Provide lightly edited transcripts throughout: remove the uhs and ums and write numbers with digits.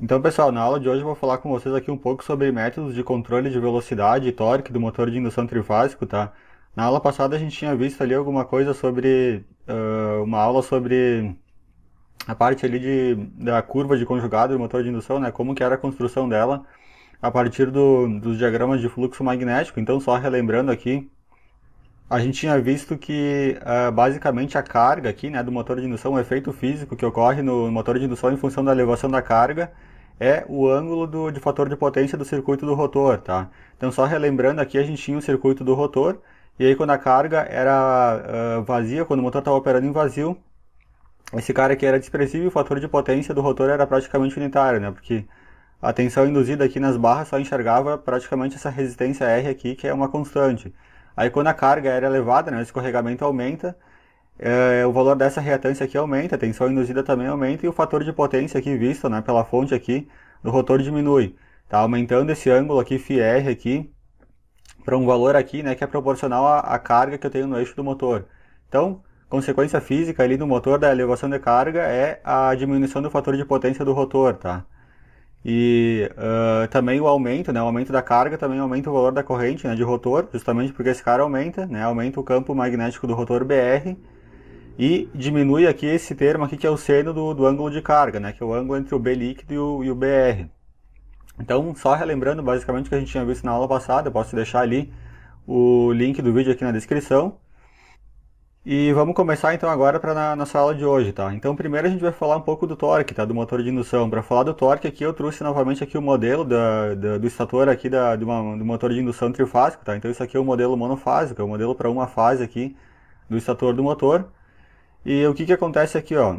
Então, pessoal, na aula de hoje eu vou falar com vocês aqui um pouco sobre métodos de controle de velocidade e torque do motor de indução trifásico, tá? Na aula passada a gente tinha visto ali alguma coisa sobre, uma aula sobre a parte ali da curva de conjugado do motor de indução, né? Como que era a construção dela a partir dos diagramas de fluxo magnético. Então, só relembrando aqui, a gente tinha visto que basicamente a carga aqui, né, do motor de indução, o efeito físico que ocorre no motor de indução em função da elevação da carga, é o ângulo de fator de potência do circuito do rotor, tá? Então, só relembrando aqui, a gente tinha o circuito do rotor, e aí quando a carga era vazia, quando o motor estava operando em vazio, esse cara aqui era desprezível e o fator de potência do rotor era praticamente unitário, né? Porque a tensão induzida aqui nas barras só enxergava praticamente essa resistência R aqui, que é uma constante. Aí quando a carga era elevada, né, o escorregamento aumenta, o valor dessa reatância aqui aumenta, a tensão induzida também aumenta e o fator de potência aqui visto, né, pela fonte aqui do rotor diminui. Tá aumentando esse ângulo aqui, φr aqui, para um valor aqui, né, que é proporcional à carga que eu tenho no eixo do motor. Então, consequência física ali do motor da elevação de carga é a diminuição do fator de potência do rotor, tá? E também o aumento, né, o aumento da carga também aumenta o valor da corrente, né, de rotor, justamente porque esse cara aumenta, né, aumenta o campo magnético do rotor BR e diminui aqui esse termo aqui que é o seno do ângulo de carga, né, que é o ângulo entre o B líquido e o BR. Então, só relembrando basicamente o que a gente tinha visto na aula passada, eu posso deixar ali o link do vídeo aqui na descrição. E vamos começar então agora para a nossa aula de hoje, tá? Então primeiro a gente vai falar um pouco do torque, tá? Do motor de indução. Para falar do torque aqui eu trouxe novamente aqui o modelo do estator aqui do motor de indução trifásico, tá? Então isso aqui é o modelo monofásico, é o modelo para uma fase aqui do estator do motor. E o que acontece aqui, ó?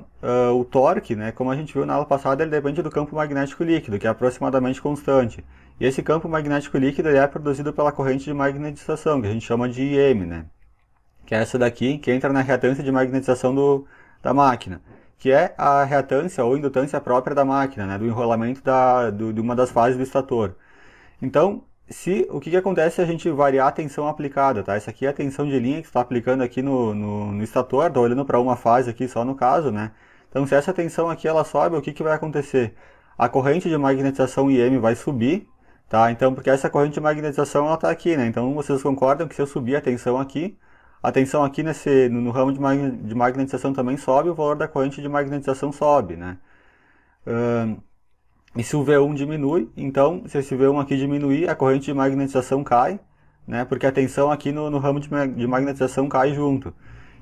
O torque, né? Como a gente viu na aula passada, ele depende do campo magnético líquido, que é aproximadamente constante. E esse campo magnético líquido ele é produzido pela corrente de magnetização, que a gente chama de IM, né? Que é essa daqui, que entra na reatância de magnetização da máquina, que é a reatância ou indutância própria da máquina, né, do enrolamento de uma das fases do estator. Então, o que acontece se a gente variar a tensão aplicada, tá? Essa aqui é a tensão de linha que está aplicando aqui no estator, estou olhando para uma fase aqui só no caso, né? Então, se essa tensão aqui ela sobe, o que vai acontecer? A corrente de magnetização IM vai subir, tá? Então, porque essa corrente de magnetização ela está aqui, né? Então, vocês concordam que se eu subir a tensão aqui no ramo de magnetização também sobe, o valor da corrente de magnetização sobe, né? E se o V1 diminui, então, se esse V1 aqui diminuir, a corrente de magnetização cai, né? Porque a tensão aqui no ramo de magnetização cai junto.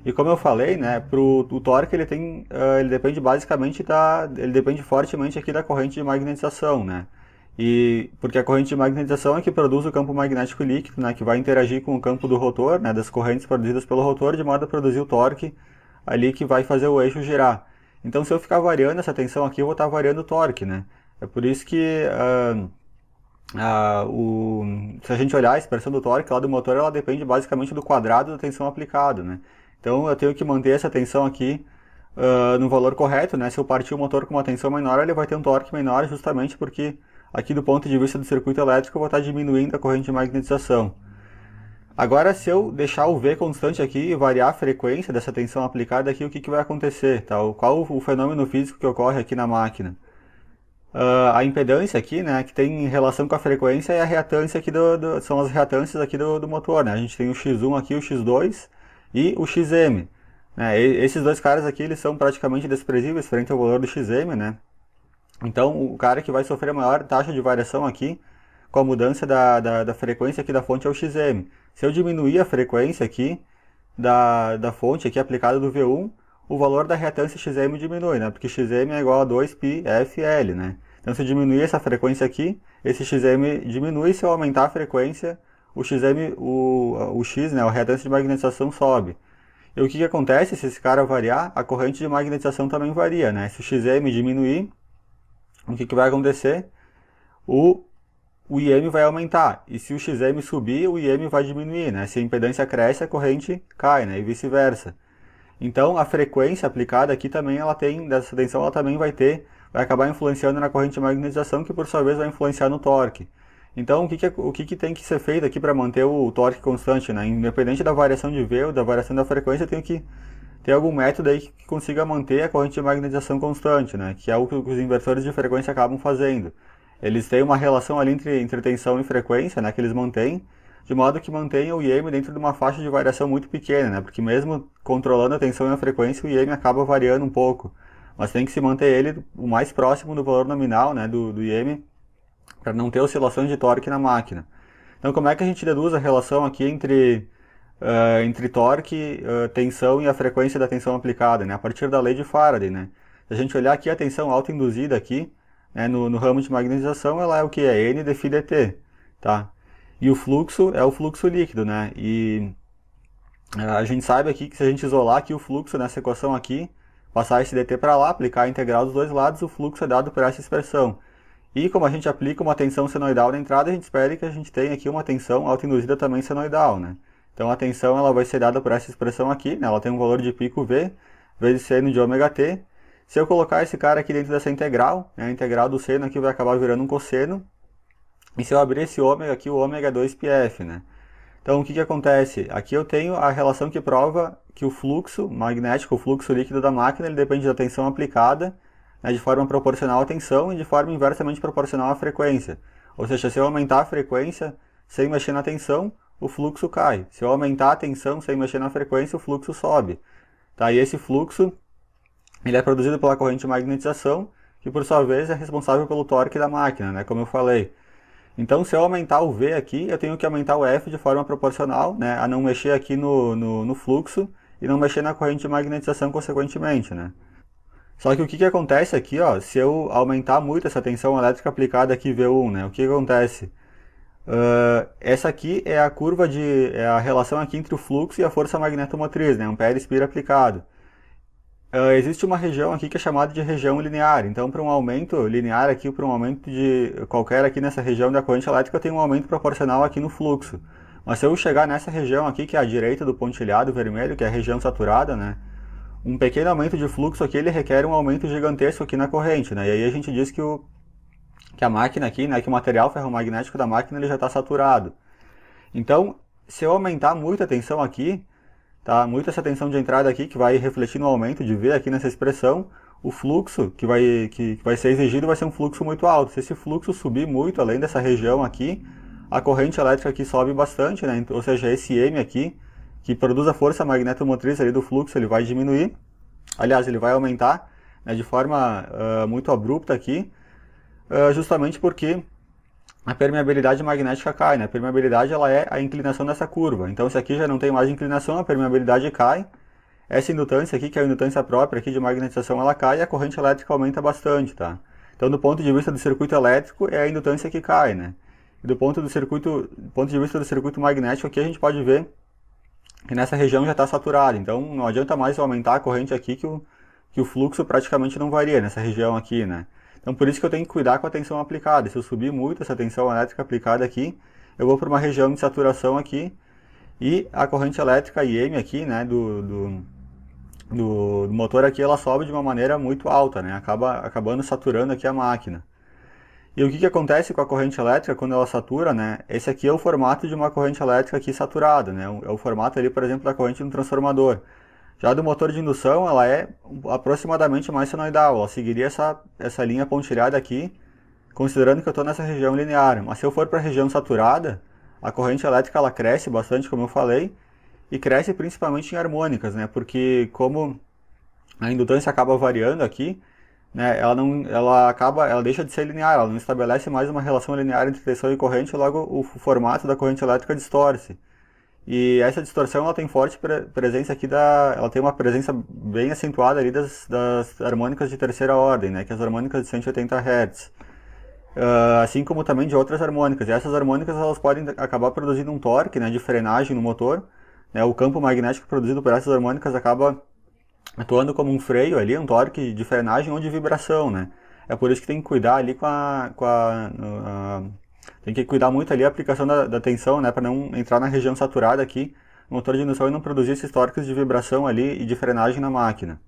E como eu falei, né, o torque ele depende basicamente ele depende fortemente aqui da corrente de magnetização, né? E porque a corrente de magnetização é que produz o campo magnético líquido, né, que vai interagir com o campo do rotor, né, das correntes produzidas pelo rotor, de modo a produzir o torque ali que vai fazer o eixo girar. Então, se eu ficar variando essa tensão aqui, eu vou estar variando o torque, né? É por isso que se a gente olhar a expressão do torque lá do motor, ela depende basicamente do quadrado da tensão aplicada, né? Então, eu tenho que manter essa tensão aqui no valor correto, né? Se eu partir o motor com uma tensão menor, ele vai ter um torque menor, justamente porque aqui do ponto de vista do circuito elétrico eu vou estar diminuindo a corrente de magnetização. Agora, se eu deixar o V constante aqui e variar a frequência dessa tensão aplicada aqui, o que vai acontecer? Tá? Qual o fenômeno físico que ocorre aqui na máquina? A impedância aqui, né, que tem relação com a frequência, é a reatância aqui são as reatâncias aqui do motor, né? A gente tem o X1 aqui, o X2 e o XM. Né? Esses dois caras aqui, eles são praticamente desprezíveis frente ao valor do XM, né? Então, o cara que vai sofrer a maior taxa de variação aqui, com a mudança da frequência aqui da fonte, é o XM. Se eu diminuir a frequência aqui da fonte aqui aplicada do V1, o valor da reatância XM diminui, né? Porque XM é igual a 2πfL, né? Então, se eu diminuir essa frequência aqui, esse XM diminui. Se eu aumentar a frequência, o XM, o X, né, a reatância de magnetização sobe. E o que acontece se esse cara variar? A corrente de magnetização também varia, né? Se o XM diminuir, o que vai acontecer? O IM vai aumentar. E se o XM subir, o IM vai diminuir, né? Se a impedância cresce, a corrente cai, né? E vice-versa. Então, a frequência aplicada aqui também, dessa tensão, ela também vai acabar influenciando na corrente de magnetização, que por sua vez vai influenciar no torque. Então, o que tem que ser feito aqui para manter o torque constante, né? Independente da variação de V ou da variação da frequência, eu tenho que tem algum método aí que consiga manter a corrente de magnetização constante, né? Que é o que os inversores de frequência acabam fazendo. Eles têm uma relação ali entre tensão e frequência, né? Que eles mantêm, de modo que mantenha o IEM dentro de uma faixa de variação muito pequena, né? Porque mesmo controlando a tensão e a frequência, o IEM acaba variando um pouco. Mas tem que se manter ele o mais próximo do valor nominal, né? Do IEM, para não ter oscilações de torque na máquina. Então, como é que a gente deduz a relação aqui entre torque, tensão e a frequência da tensão aplicada, né? A partir da lei de Faraday, né? Se a gente olhar aqui a tensão autoinduzida aqui, né, no ramo de magnetização, ela é o que? É N de φ dt, tá? E o fluxo é o fluxo líquido, né? E a gente sabe aqui que se a gente isolar aqui o fluxo nessa equação aqui, passar esse dt para lá, aplicar a integral dos dois lados, o fluxo é dado por essa expressão. E como a gente aplica uma tensão senoidal na entrada, a gente espera que a gente tenha aqui uma tensão autoinduzida também senoidal, né? Então a tensão ela vai ser dada por essa expressão aqui, né? Ela tem um valor de pico V vezes seno de ômega t. Se eu colocar esse cara aqui dentro dessa integral, né? A integral do seno aqui vai acabar virando um cosseno. E se eu abrir esse ômega aqui, o ômega é 2πf, né? Então o que acontece? Aqui eu tenho a relação que prova que o fluxo magnético, o fluxo líquido da máquina, ele depende da tensão aplicada, né, de forma proporcional à tensão e de forma inversamente proporcional à frequência. Ou seja, se eu aumentar a frequência sem mexer na tensão, o fluxo cai. Se eu aumentar a tensão sem mexer na frequência, o fluxo sobe. Tá? E esse fluxo ele é produzido pela corrente de magnetização, que por sua vez é responsável pelo torque da máquina, né, como eu falei. Então, se eu aumentar o V aqui, eu tenho que aumentar o F de forma proporcional, né, a não mexer aqui no fluxo e não mexer na corrente de magnetização consequentemente, né. Só que o que acontece aqui, ó, se eu aumentar muito essa tensão elétrica aplicada aqui, V1, né, o que acontece? Essa aqui é a curva é a relação aqui entre o fluxo e a força magnetomotriz, né, ampere espira aplicado. Existe uma região aqui que é chamada de região linear. Então, para um aumento linear aqui, para um aumento de qualquer aqui nessa região da corrente elétrica, eu tenho um aumento proporcional aqui no fluxo. Mas se eu chegar nessa região aqui, que é a direita do pontilhado vermelho, que é a região saturada, né, um pequeno aumento de fluxo aqui, ele requer um aumento gigantesco aqui na corrente, né, e aí a gente diz que a máquina aqui, né, que o material ferromagnético da máquina ele já está saturado. Então, se eu aumentar muito a tensão aqui, tá? Muito essa tensão de entrada aqui, que vai refletir no aumento de V aqui nessa expressão, o fluxo que vai ser exigido vai ser um fluxo muito alto. Se esse fluxo subir muito além dessa região aqui, a corrente elétrica aqui sobe bastante, né? Ou seja, esse M aqui, que produz a força magnetomotriz ali do fluxo, ele vai diminuir. Aliás, ele vai aumentar, né, de forma muito abrupta aqui, justamente porque a permeabilidade magnética cai, né? A permeabilidade ela é a inclinação dessa curva. Então, se aqui já não tem mais inclinação, a permeabilidade cai. Essa indutância aqui, que é a indutância própria aqui de magnetização, ela cai e a corrente elétrica aumenta bastante, tá? Então, do ponto de vista do circuito elétrico, é a indutância que cai, né? E do ponto de vista do circuito magnético, aqui a gente pode ver que nessa região já está saturado. Então, não adianta mais eu aumentar a corrente aqui que o fluxo praticamente não varia nessa região aqui, né? Então, por isso que eu tenho que cuidar com a tensão aplicada. Se eu subir muito essa tensão elétrica aplicada aqui, eu vou para uma região de saturação aqui e a corrente elétrica IM aqui, né, do motor aqui, ela sobe de uma maneira muito alta, né, acabando saturando aqui a máquina. E o que acontece com a corrente elétrica quando ela satura, né? Esse aqui é o formato de uma corrente elétrica aqui saturada, né? É o formato ali, por exemplo, da corrente de um transformador. Já do motor de indução, ela é aproximadamente mais senoidal, ela seguiria essa linha pontilhada aqui, considerando que eu estou nessa região linear. Mas se eu for para a região saturada, a corrente elétrica ela cresce bastante, como eu falei, e cresce principalmente em harmônicas, né? Porque como a indutância acaba variando aqui, né, ela deixa de ser linear, ela não estabelece mais uma relação linear entre tensão e corrente, logo o formato da corrente elétrica distorce. E essa distorção ela tem forte presença aqui ela tem uma presença bem acentuada ali das harmônicas de terceira ordem, né, que é as harmônicas de 180 Hz. Assim como também de outras harmônicas. E essas harmônicas elas podem acabar produzindo um torque, né, de frenagem no motor, né, o campo magnético produzido por essas harmônicas acaba atuando como um freio ali, um torque de frenagem ou de vibração, né. É por isso que tem que cuidar ali tem que cuidar muito ali a aplicação da tensão, né, para não entrar na região saturada aqui no motor de indução e não produzir esses torques de vibração ali e de frenagem na máquina.